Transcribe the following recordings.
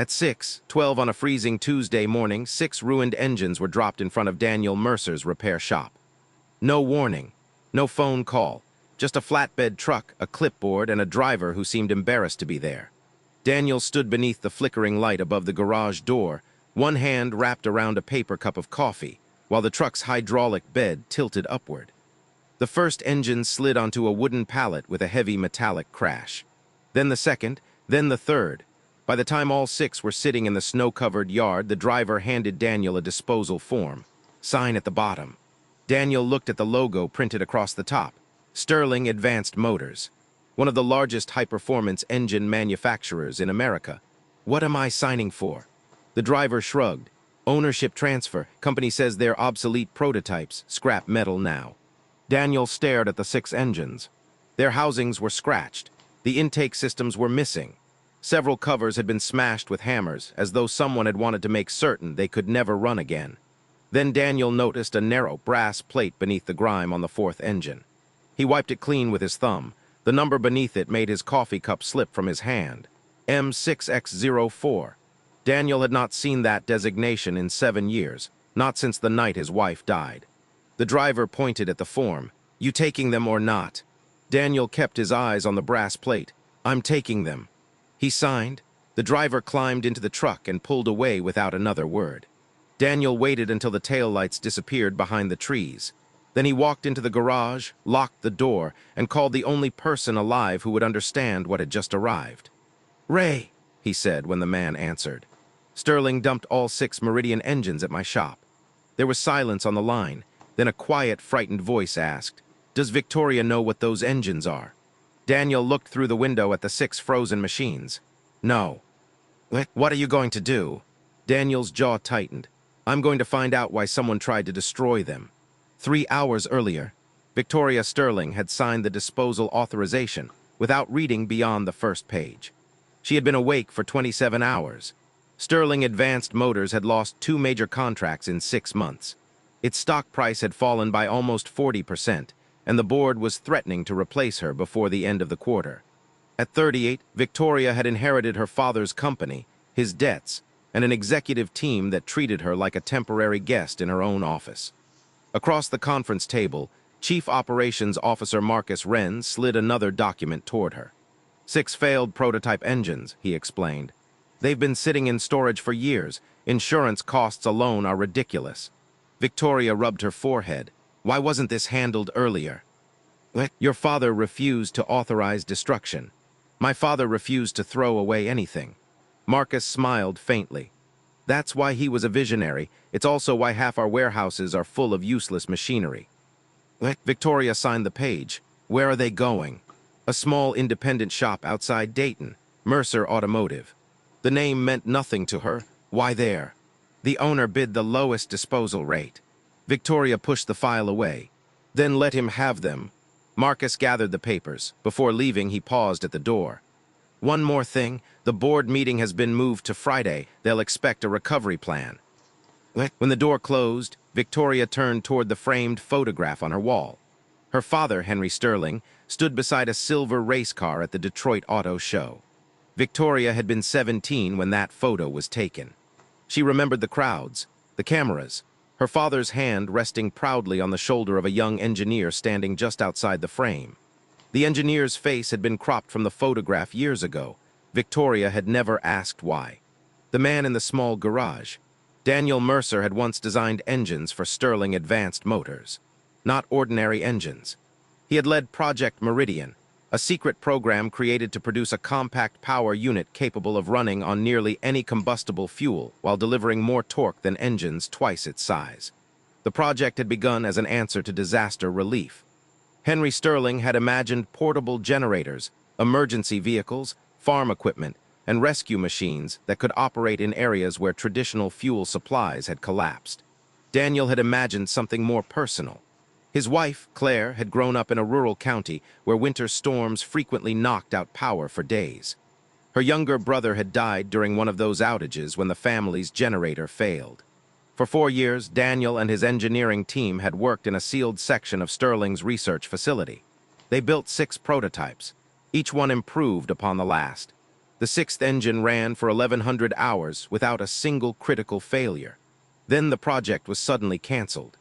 At 6:12 on a freezing Tuesday morning, 6 ruined engines were dropped in front of Daniel Mercer's repair shop. No warning, no phone call, just a flatbed truck, a clipboard, and a driver who seemed embarrassed to be there. Daniel stood beneath the flickering light above the garage door, one hand wrapped around a paper cup of coffee, while the truck's hydraulic bed tilted upward. The first engine slid onto a wooden pallet with a heavy metallic crash. Then the second, then the third. By the time all 6 were sitting in the snow-covered yard, the driver handed Daniel a disposal form. Sign at the bottom. Daniel looked at the logo printed across the top. Sterling Advanced Motors, one of the largest high-performance engine manufacturers in America. What am I signing for? The driver shrugged. Ownership transfer. Company says they're obsolete prototypes, scrap metal now. Daniel stared at the 6 engines. Their housings were scratched. The intake systems were missing. Several covers had been smashed with hammers, as though someone had wanted to make certain they could never run again. Then Daniel noticed a narrow brass plate beneath the grime on the 4th engine. He wiped it clean with his thumb. The number beneath it made his coffee cup slip from his hand. M6X04. Daniel had not seen that designation in 7 years, not since the night his wife died. The driver pointed at the form. You taking them or not? Daniel kept his eyes on the brass plate. I'm taking them. He signed. The driver climbed into the truck and pulled away without another word. Daniel waited until the taillights disappeared behind the trees. Then he walked into the garage, locked the door, and called the only person alive who would understand what had just arrived. Ray, he said when the man answered. Sterling dumped all 6 Meridian engines at my shop. There was silence on the line. Then a quiet, frightened voice asked, Does Victoria know what those engines are? Daniel looked through the window at the 6 frozen machines. No. What are you going to do? Daniel's jaw tightened. I'm going to find out why someone tried to destroy them. 3 hours earlier, Victoria Sterling had signed the disposal authorization without reading beyond the first page. She had been awake for 27 hours. Sterling Advanced Motors had lost 2 major contracts in 6 months. Its stock price had fallen by almost 40%, and the board was threatening to replace her before the end of the quarter. At 38, Victoria had inherited her father's company, his debts, and an executive team that treated her like a temporary guest in her own office. Across the conference table, Chief Operations Officer Marcus Wren slid another document toward her. 6 failed prototype engines, he explained. They've been sitting in storage for years. Insurance costs alone are ridiculous. Victoria rubbed her forehead. Why wasn't this handled earlier? Your father refused to authorize destruction. My father refused to throw away anything. Marcus smiled faintly. That's why he was a visionary. It's also why half our warehouses are full of useless machinery. Victoria signed the page. Where are they going? A small independent shop outside Dayton, Mercer Automotive. The name meant nothing to her. Why there? The owner bid the lowest disposal rate. Victoria pushed the file away. Then let him have them. Marcus gathered the papers. Before leaving, he paused at the door. One more thing, the board meeting has been moved to Friday. They'll expect a recovery plan. When the door closed, Victoria turned toward the framed photograph on her wall. Her father, Henry Sterling, stood beside a silver race car at the Detroit Auto Show. Victoria had been 17 when that photo was taken. She remembered the crowds, the cameras, her father's hand resting proudly on the shoulder of a young engineer standing just outside the frame. The engineer's face had been cropped from the photograph years ago. Victoria had never asked why. The man in the small garage. Daniel Mercer had once designed engines for Sterling Advanced Motors. Not ordinary engines. He had led Project Meridian, a secret program created to produce a compact power unit capable of running on nearly any combustible fuel while delivering more torque than engines twice its size. The project had begun as an answer to disaster relief. Henry Sterling had imagined portable generators, emergency vehicles, farm equipment, and rescue machines that could operate in areas where traditional fuel supplies had collapsed. Daniel had imagined something more personal. His wife, Claire, had grown up in a rural county where winter storms frequently knocked out power for days. Her younger brother had died during one of those outages when the family's generator failed. For 4 years, Daniel and his engineering team had worked in a sealed section of Sterling's research facility. They built 6 prototypes, each one improved upon the last. The sixth engine ran for 1,100 hours without a single critical failure. Then the project was suddenly canceled.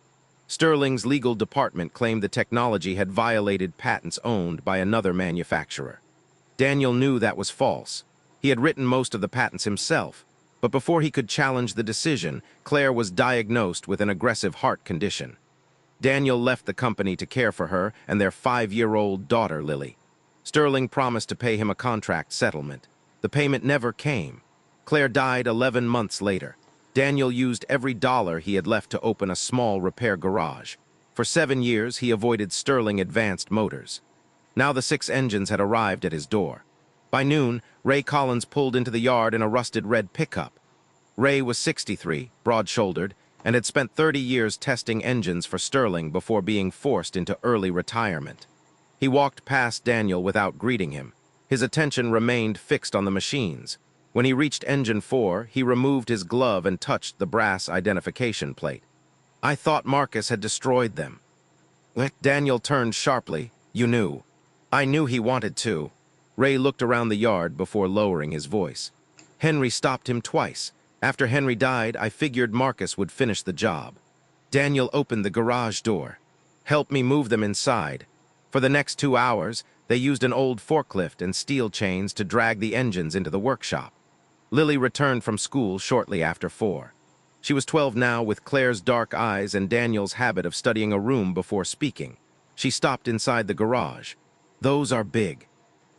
Stirling's legal department claimed the technology had violated patents owned by another manufacturer. Daniel knew that was false. He had written most of the patents himself, but before he could challenge the decision, Claire was diagnosed with an aggressive heart condition. Daniel left the company to care for her and their 5-year-old daughter, Lily. Stirling promised to pay him a contract settlement. The payment never came. Claire died 11 months later. Daniel used every dollar he had left to open a small repair garage. For 7 years, he avoided Stirling Advanced Motors. Now the 6 engines had arrived at his door. By noon, Ray Collins pulled into the yard in a rusted red pickup. Ray was 63, broad-shouldered, and had spent 30 years testing engines for Stirling before being forced into early retirement. He walked past Daniel without greeting him. His attention remained fixed on the machines. When he reached engine 4, he removed his glove and touched the brass identification plate. "I thought Marcus had destroyed them." Daniel turned sharply. "You knew." "I knew he wanted to." Ray looked around the yard before lowering his voice. "Henry stopped him twice. After Henry died, I figured Marcus would finish the job." Daniel opened the garage door. "Help me move them inside." For the next 2 hours, they used an old forklift and steel chains to drag the engines into the workshop. Lily returned from school shortly after 4. She was 12 now, with Claire's dark eyes and Daniel's habit of studying a room before speaking. She stopped inside the garage. "Those are big."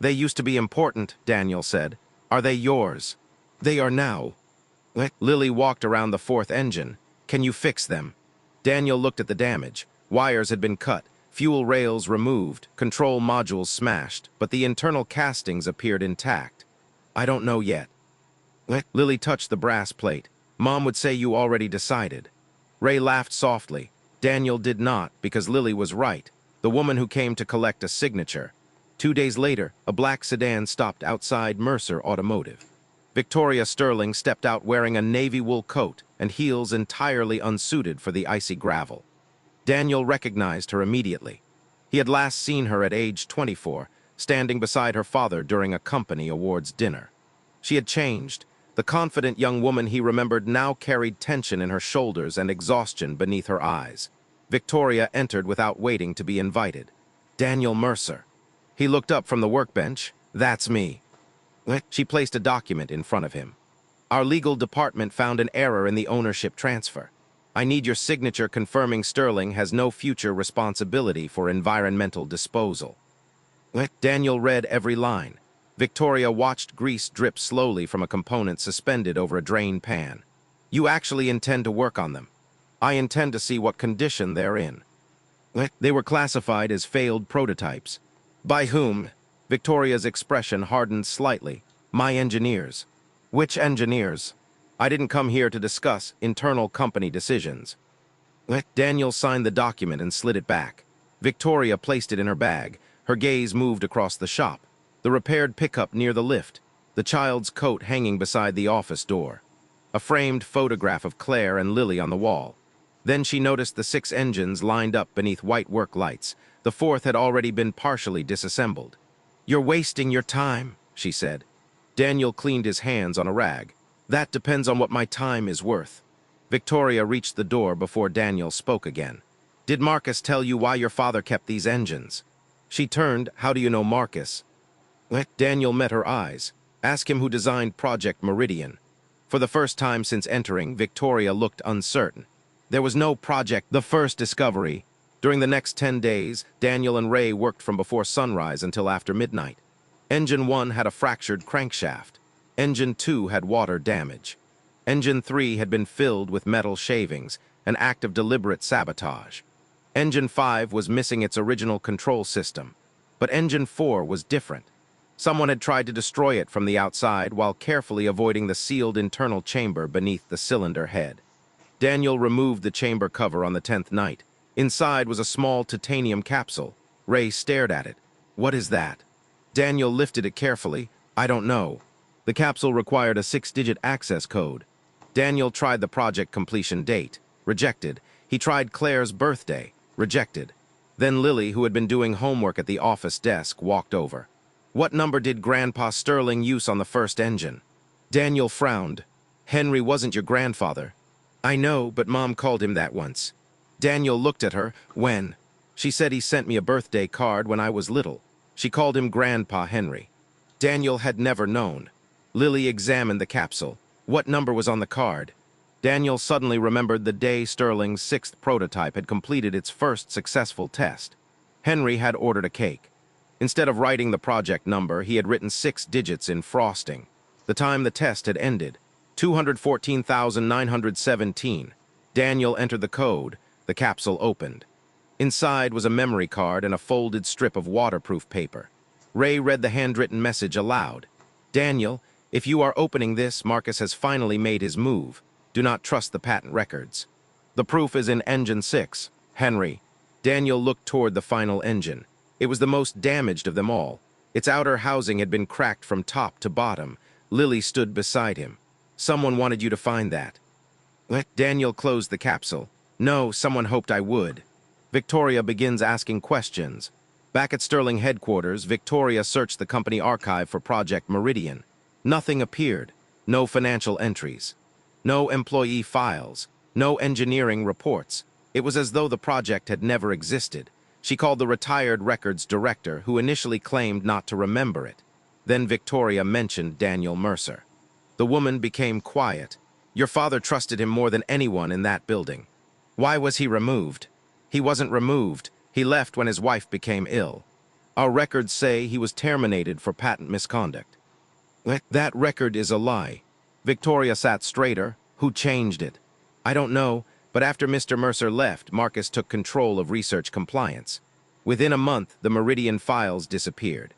"They used to be important," Daniel said. "Are they yours?" "They are now." Lily walked around the 4th engine. "Can you fix them?" Daniel looked at the damage. Wires had been cut, fuel rails removed, control modules smashed, but the internal castings appeared intact. "I don't know yet." Lily touched the brass plate. "Mom would say you already decided." Ray laughed softly. Daniel did not, because Lily was right, the woman who came to collect a signature. 2 days later, a black sedan stopped outside Mercer Automotive. Victoria Stirling stepped out wearing a navy wool coat and heels entirely unsuited for the icy gravel. Daniel recognized her immediately. He had last seen her at age 24, standing beside her father during a company awards dinner. She had changed. The confident young woman he remembered now carried tension in her shoulders and exhaustion beneath her eyes. Victoria entered without waiting to be invited. "Daniel Mercer." He looked up from the workbench. "That's me." She placed a document in front of him. "Our legal department found an error in the ownership transfer. I need your signature confirming Stirling has no future responsibility for environmental disposal." Daniel read every line. Victoria watched grease drip slowly from a component suspended over a drain pan. "You actually intend to work on them?" "I intend to see what condition they're in." They were classified as failed prototypes. "By whom?" Victoria's expression hardened slightly. "My engineers." "Which engineers?" "I didn't come here to discuss internal company decisions." Daniel signed the document and slid it back. Victoria placed it in her bag. Her gaze moved across the shop. The repaired pickup near the lift. The child's coat hanging beside the office door. A framed photograph of Claire and Lily on the wall. Then she noticed the 6 engines lined up beneath white work lights. The 4th had already been partially disassembled. "You're wasting your time," she said. Daniel cleaned his hands on a rag. "That depends on what my time is worth." Victoria reached the door before Daniel spoke again. "Did Marcus tell you why your father kept these engines?" She turned. "How do you know Marcus?" Daniel met her eyes. "Ask him who designed Project Meridian." For the first time since entering, Victoria looked uncertain. There was no project, the first discovery. During the next 10 days, Daniel and Ray worked from before sunrise until after midnight. Engine 1 had a fractured crankshaft. Engine 2 had water damage. Engine 3 had been filled with metal shavings, an act of deliberate sabotage. Engine 5 was missing its original control system. But Engine 4 was different. Someone had tried to destroy it from the outside while carefully avoiding the sealed internal chamber beneath the cylinder head. Daniel removed the chamber cover on the 10th night. Inside was a small titanium capsule. Ray stared at it. "What is that?" Daniel lifted it carefully. "I don't know." The capsule required a 6-digit access code. Daniel tried the project completion date. Rejected. He tried Claire's birthday. Rejected. Then Lily, who had been doing homework at the office desk, walked over. What number did Grandpa Sterling use on the first engine? Daniel frowned. Henry wasn't your grandfather. I know, but Mom called him that once. Daniel looked at her. When? She said he sent me a birthday card when I was little. She called him Grandpa Henry. Daniel had never known. Lily examined the capsule. What number was on the card? Daniel suddenly remembered the day Sterling's sixth prototype had completed its first successful test. Henry had ordered a cake. Instead of writing the project number, he had written 6 digits in frosting. The time the test had ended, 214,917. Daniel entered the code. The capsule opened. Inside was a memory card and a folded strip of waterproof paper. Ray read the handwritten message aloud. Daniel, if you are opening this, Marcus has finally made his move. Do not trust the patent records. The proof is in Engine 6. Henry. Daniel looked toward the final engine. It was the most damaged of them all. Its outer housing had been cracked from top to bottom. Lily stood beside him. Someone wanted you to find that. Daniel closed the capsule. No, someone hoped I would. Victoria begins asking questions. Back at Sterling headquarters, Victoria searched the company archive for Project Meridian. Nothing appeared. No financial entries. No employee files. No engineering reports. It was as though the project had never existed. She called the retired records director, who initially claimed not to remember it. Then Victoria mentioned Daniel Mercer. The woman became quiet. Your father trusted him more than anyone in that building. Why was he removed? He wasn't removed. He left when his wife became ill. Our records say he was terminated for patent misconduct. That record is a lie. Victoria sat straighter. Who changed it? I don't know, but after Mr. Mercer left, Marcus took control of research compliance. Within a month, the Meridian files disappeared.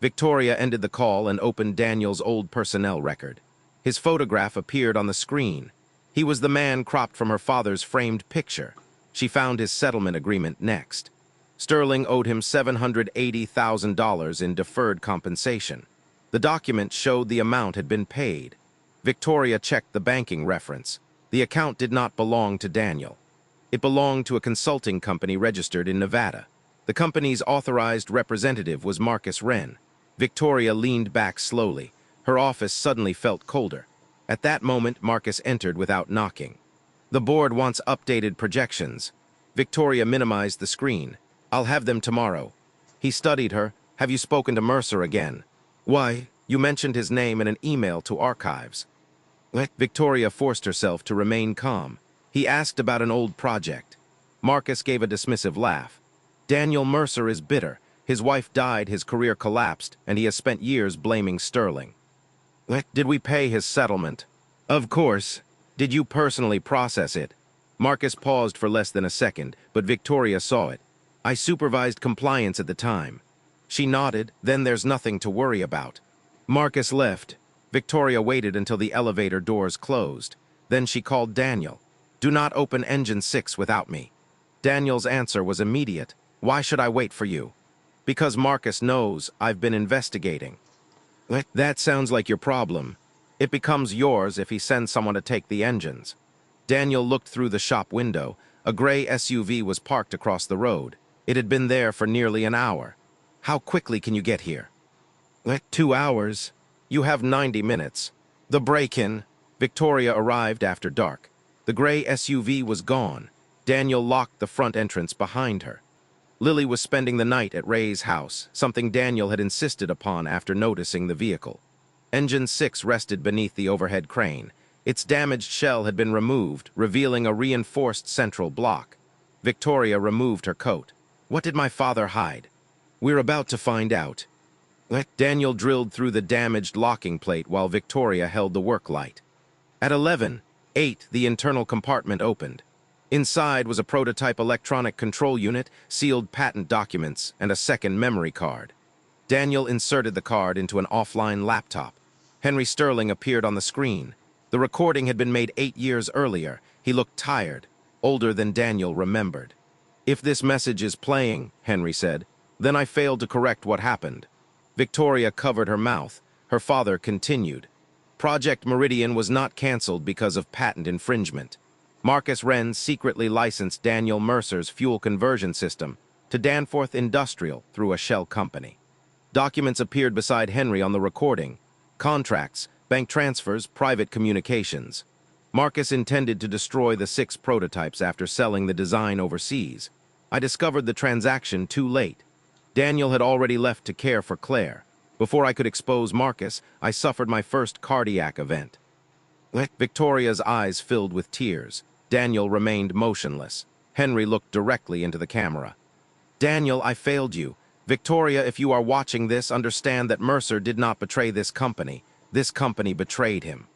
Victoria ended the call and opened Daniel's old personnel record. His photograph appeared on the screen. He was the man cropped from her father's framed picture. She found his settlement agreement next. Sterling owed him $780,000 in deferred compensation. The document showed the amount had been paid. Victoria checked the banking reference. The account did not belong to Daniel. It belonged to a consulting company registered in Nevada. The company's authorized representative was Marcus Wren. Victoria leaned back slowly. Her office suddenly felt colder. At that moment, Marcus entered without knocking. The board wants updated projections. Victoria minimized the screen. I'll have them tomorrow. He studied her. Have you spoken to Mercer again? Why, you mentioned his name in an email to archives. Victoria forced herself to remain calm. He asked about an old project. Marcus gave a dismissive laugh. Daniel Mercer is bitter. His wife died, his career collapsed, and he has spent years blaming Sterling. Did we pay his settlement? Of course. Did you personally process it? Marcus paused for less than a second, but Victoria saw it. I supervised compliance at the time. She nodded. Then there's nothing to worry about. Marcus left. Victoria waited until the elevator doors closed. Then she called Daniel. Do not open Engine 6 without me. Daniel's answer was immediate. Why should I wait for you? Because Marcus knows I've been investigating. That sounds like your problem. It becomes yours if he sends someone to take the engines. Daniel looked through the shop window. A gray SUV was parked across the road. It had been there for nearly an hour. How quickly can you get here? 2 hours. You have 90 minutes. The break-in. Victoria arrived after dark. The gray SUV was gone. Daniel locked the front entrance behind her. Lily was spending the night at Ray's house, something Daniel had insisted upon after noticing the vehicle. Engine 6 rested beneath the overhead crane. Its damaged shell had been removed, revealing a reinforced central block. Victoria removed her coat. What did my father hide? We're about to find out. Daniel drilled through the damaged locking plate while Victoria held the work light. At 11:08, the internal compartment opened. Inside was a prototype electronic control unit, sealed patent documents, and a second memory card. Daniel inserted the card into an offline laptop. Henry Sterling appeared on the screen. The recording had been made 8 years earlier. He looked tired, older than Daniel remembered. If this message is playing, Henry said, then I failed to correct what happened. Victoria covered her mouth. Her father continued. Project Meridian was not canceled because of patent infringement. Marcus Wren secretly licensed Daniel Mercer's fuel conversion system to Danforth Industrial through a shell company. Documents appeared beside Henry on the recording. Contracts, bank transfers, private communications. Marcus intended to destroy the 6 prototypes after selling the design overseas. I discovered the transaction too late. Daniel had already left to care for Claire. Before I could expose Marcus, I suffered my first cardiac event. Victoria's eyes filled with tears. Daniel remained motionless. Henry looked directly into the camera. Daniel, I failed you. Victoria, if you are watching this, understand that Mercer did not betray this company. This company betrayed him.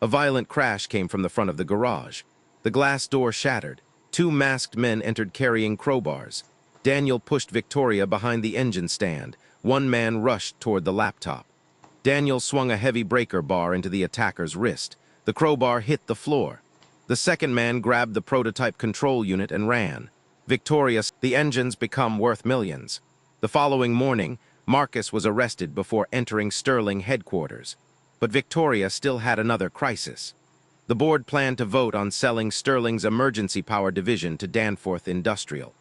A violent crash came from the front of the garage. The glass door shattered. 2 masked men entered carrying crowbars. Daniel pushed Victoria behind the engine stand. 1 man rushed toward the laptop. Daniel swung a heavy breaker bar into the attacker's wrist. The crowbar hit the floor. The second man grabbed the prototype control unit and ran. Victoria, the engines become worth millions. The following morning, Marcus was arrested before entering Sterling headquarters. But Victoria still had another crisis. The board planned to vote on selling Sterling's emergency power division to Danforth Industrial.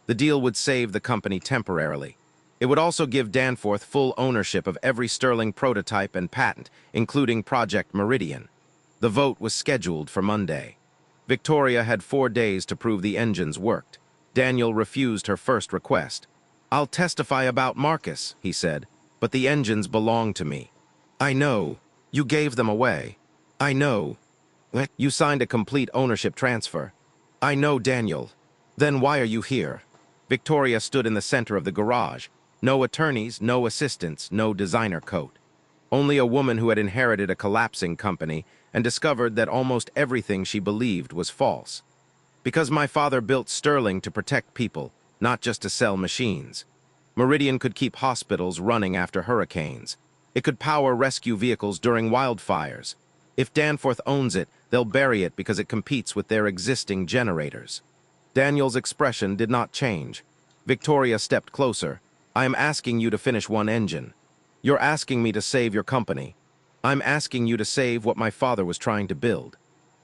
The deal would save the company temporarily. It would also give Danforth full ownership of every Sterling prototype and patent, including Project Meridian. The vote was scheduled for Monday. Victoria had 4 days to prove the engines worked. Daniel refused her first request. I'll testify about Marcus, he said, but the engines belong to me. I know. You gave them away. I know. You signed a complete ownership transfer. I know, Daniel. Then why are you here? Victoria stood in the center of the garage. No attorneys, no assistants, no designer coat. Only a woman who had inherited a collapsing company and discovered that almost everything she believed was false. Because my father built Sterling to protect people, not just to sell machines. Meridian could keep hospitals running after hurricanes. It could power rescue vehicles during wildfires. If Danforth owns it, they'll bury it because it competes with their existing generators. Daniel's expression did not change. Victoria stepped closer. I am asking you to finish 1 engine. You're asking me to save your company. I'm asking you to save what my father was trying to build.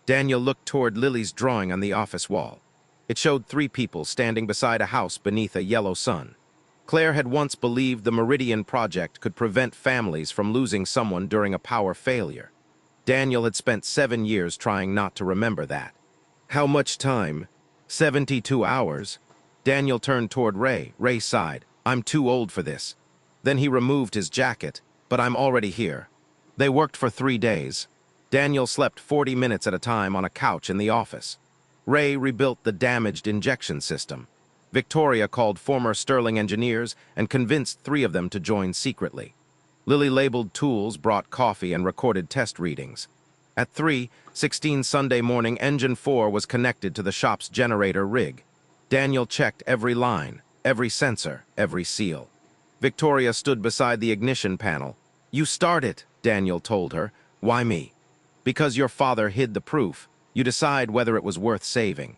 Daniel looked toward Lily's drawing on the office wall. It showed 3 people standing beside a house beneath a yellow sun. Claire had once believed the Meridian project could prevent families from losing someone during a power failure. Daniel had spent 7 years trying not to remember that. How much time? 72 hours. Daniel turned toward Ray. Ray sighed. I'm too old for this. Then he removed his jacket. But I'm already here. They worked for 3 days. Daniel slept 40 minutes at a time on a couch in the office. Ray rebuilt the damaged injection system. Victoria called former Sterling engineers and convinced 3 of them to join secretly. Lily labeled tools, brought coffee, and recorded test readings. At 3:16 Sunday morning, Engine 4 was connected to the shop's generator rig. Daniel checked every line, every sensor, every seal. Victoria stood beside the ignition panel. You start it, Daniel told her. Why me? Because your father hid the proof. You decide whether it was worth saving.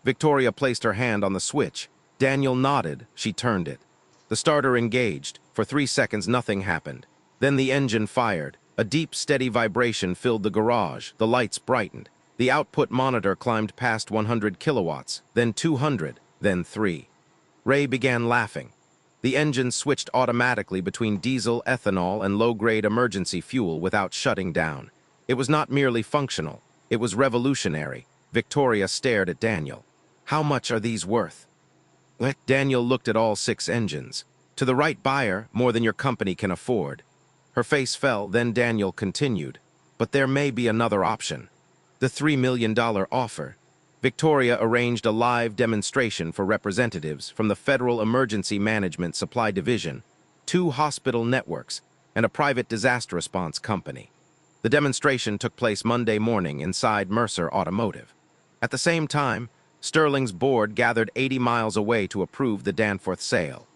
Victoria placed her hand on the switch. Daniel nodded. She turned it. The starter engaged. For 3 seconds, nothing happened. Then the engine fired. A deep, steady vibration filled the garage. The lights brightened. The output monitor climbed past 100 kilowatts, then 200, then 3. Ray began laughing. The engine switched automatically between diesel, ethanol, and low-grade emergency fuel without shutting down. It was not merely functional. It was revolutionary. Victoria stared at Daniel. How much are these worth? Daniel looked at all 6 engines. To the right buyer, more than your company can afford. Her face fell, then Daniel continued. But there may be another option. The $3 million offer. Victoria arranged a live demonstration for representatives from the Federal Emergency Management Supply Division, 2 hospital networks, and a private disaster response company. The demonstration took place Monday morning inside Mercer Automotive. At the same time, Sterling's board gathered 80 miles away to approve the Danforth sale.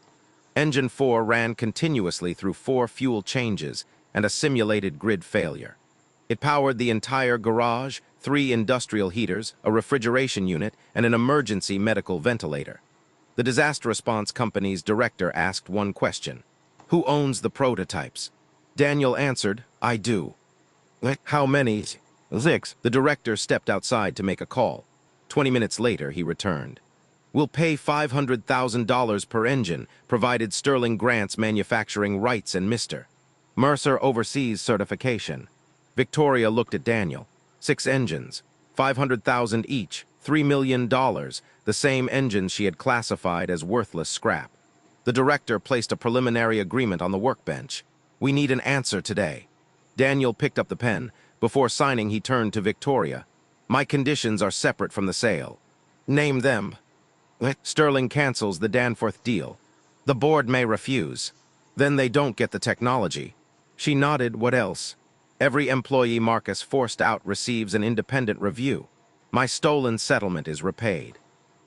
Engine 4 ran continuously through 4 fuel changes and a simulated grid failure. It powered the entire garage, 3 industrial heaters, a refrigeration unit, and an emergency medical ventilator. The disaster response company's director asked one question. Who owns the prototypes? Daniel answered, I do. How many? 6. The director stepped outside to make a call. 20 minutes later, he returned. We'll pay $500,000 per engine, provided Sterling grants manufacturing rights and Mr. Mercer oversees certification. Victoria looked at Daniel. 6 engines, 500,000 each, $3 million, the same engines she had classified as worthless scrap. The director placed a preliminary agreement on the workbench. We need an answer today. Daniel picked up the pen. Before signing, he turned to Victoria. My conditions are separate from the sale. Name them. Sterling cancels the Danforth deal. The board may refuse. Then they don't get the technology. She nodded. What else? Every employee Marcus forced out receives an independent review. My stolen settlement is repaid.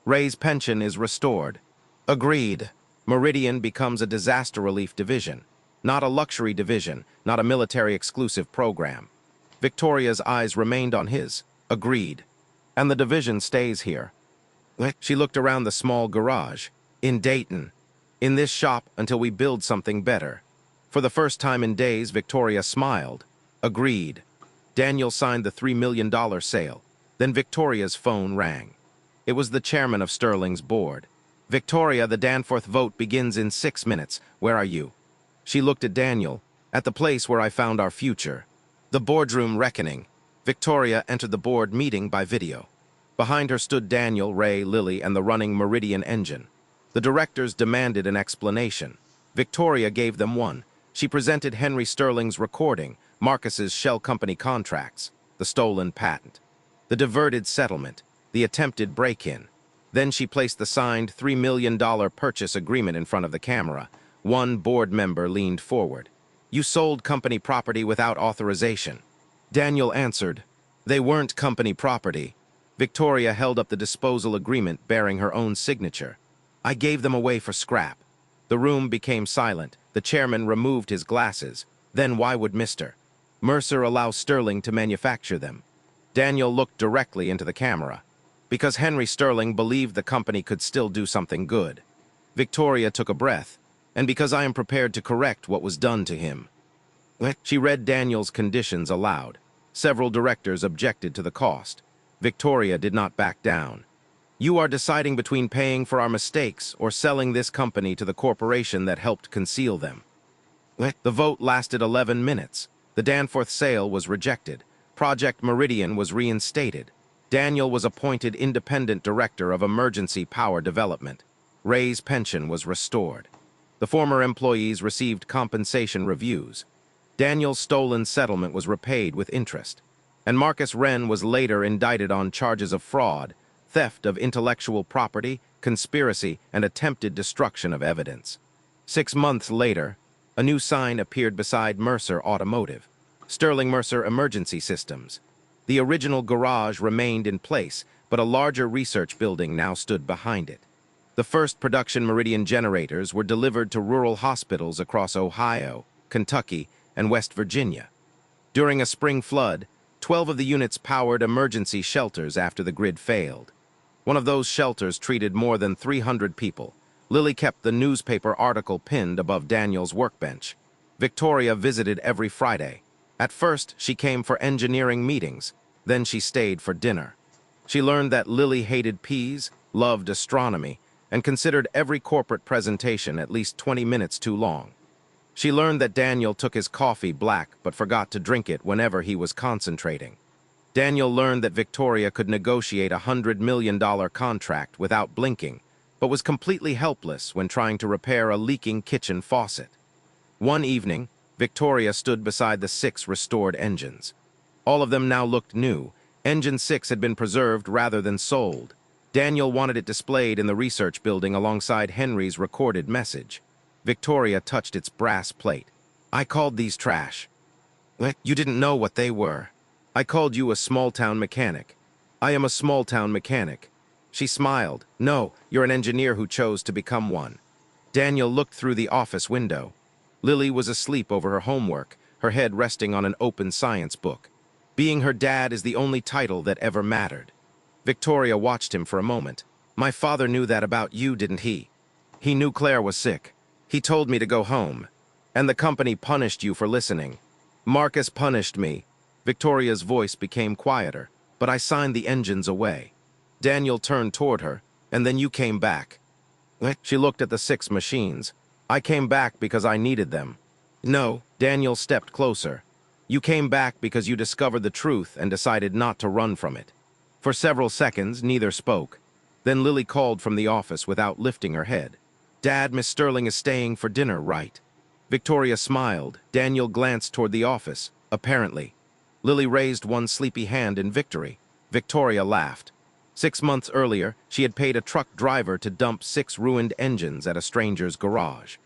Ray's pension is restored. Agreed. Meridian becomes a disaster relief division. Not a luxury division, not a military-exclusive program. Victoria's eyes remained on his. Agreed. And the division stays here. She looked around the small garage. In Dayton. In this shop until we build something better. For the first time in days, Victoria smiled. Agreed. Daniel signed the $3 million sale. Then Victoria's phone rang. It was the chairman of Sterling's board. Victoria, the Danforth vote begins in 6 minutes. Where are you? She looked at Daniel. At the place where I found our future. The boardroom reckoning. Victoria entered the board meeting by video. Behind her stood Daniel, Ray, Lily, and the running Meridian engine. The directors demanded an explanation. Victoria gave them one. She presented Henry Sterling's recording, Marcus's shell company contracts, the stolen patent, the diverted settlement, the attempted break-in. Then she placed the signed $3 million purchase agreement in front of the camera. One board member leaned forward. You sold company property without authorization. Daniel answered, they weren't company property. Victoria held up the disposal agreement bearing her own signature. I gave them away for scrap. The room became silent. The chairman removed his glasses. Then why would Mr. Mercer allow Sterling to manufacture them? Daniel looked directly into the camera. Because Henry Sterling believed the company could still do something good. Victoria took a breath. And because I am prepared to correct what was done to him. She read Daniel's conditions aloud. Several directors objected to the cost. Victoria did not back down. You are deciding between paying for our mistakes or selling this company to the corporation that helped conceal them. The vote lasted 11 minutes. The Danforth sale was rejected. Project Meridian was reinstated. Daniel was appointed independent director of emergency power development. Ray's pension was restored. The former employees received compensation reviews. Daniel's stolen settlement was repaid with interest. And Marcus Wren was later indicted on charges of fraud, theft of intellectual property, conspiracy, and attempted destruction of evidence. 6 months later, a new sign appeared beside Mercer Automotive, Sterling Mercer Emergency Systems. The original garage remained in place, but a larger research building now stood behind it. The first production Meridian generators were delivered to rural hospitals across Ohio, Kentucky, and West Virginia. During a spring flood, 12 of the units powered emergency shelters after the grid failed. One of those shelters treated more than 300 people. Lily kept the newspaper article pinned above Daniel's workbench. Victoria visited every Friday. At first, she came for engineering meetings. Then she stayed for dinner. She learned that Lily hated peas, loved astronomy, and considered every corporate presentation at least 20 minutes too long. She learned that Daniel took his coffee black but forgot to drink it whenever he was concentrating. Daniel learned that Victoria could negotiate a $100 million contract without blinking, but was completely helpless when trying to repair a leaking kitchen faucet. One evening, Victoria stood beside the 6 restored engines. All of them now looked new. Engine 6 had been preserved rather than sold. Daniel wanted it displayed in the research building alongside Henry's recorded message. Victoria touched its brass plate. I called these trash. You didn't know what they were. I called you a small-town mechanic. I am a small-town mechanic. She smiled. No, you're an engineer who chose to become one. Daniel looked through the office window. Lily was asleep over her homework, her head resting on an open science book. Being her dad is the only title that ever mattered. Victoria watched him for a moment. My father knew that about you, didn't he? He knew Claire was sick. He told me to go home. And the company punished you for listening. Marcus punished me. Victoria's voice became quieter, but I signed the engines away. Daniel turned toward her. And then you came back. She looked at the 6 machines. I came back because I needed them. No, Daniel stepped closer. You came back because you discovered the truth and decided not to run from it. For several seconds, neither spoke. Then Lily called from the office without lifting her head. Dad, Miss Sterling is staying for dinner, right? Victoria smiled. Daniel glanced toward the office, apparently. Lily raised one sleepy hand in victory. Victoria laughed. 6 months earlier, she had paid a truck driver to dump 6 ruined engines at a stranger's garage.